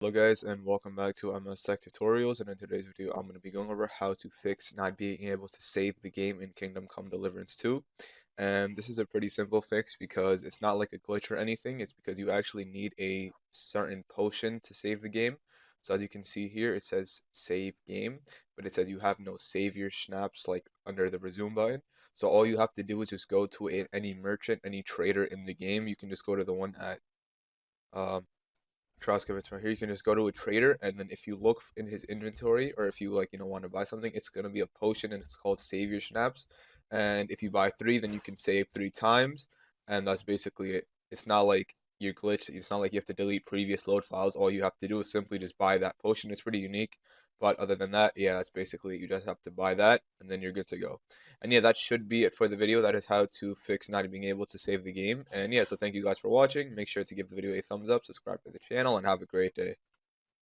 Hello guys and welcome back to MS Tech Tutorials, and in today's video I'm going to be going over how to fix not being able to save the game in Kingdom Come Deliverance 2. And this is a pretty simple fix because it's not like a glitch or anything. It's because you actually need a certain potion to save the game. So as you can see here, it says save game, but it says you have no savior snaps like under the resume button. So all you have to do is just go to any merchant, any trader in the game. You can just go to the one at um, Troskevich right here. You can just go to a trader, and then if you look in his inventory, or if you want to buy something, it's gonna be a potion, and it's called Save Your Snaps. And if you buy three, then you can save 3 times, and that's basically it. It's not like you're glitched. It's not like you have to delete previous load files. All you have to do is simply just buy that potion. It's pretty unique. But other than that, yeah, that's basically it. You just have to buy that, and then you're good to go. And yeah, that should be it for the video. That is how to fix not being able to save the game. And yeah, so thank you guys for watching. Make sure to give the video a thumbs up, subscribe to the channel, and have a great day.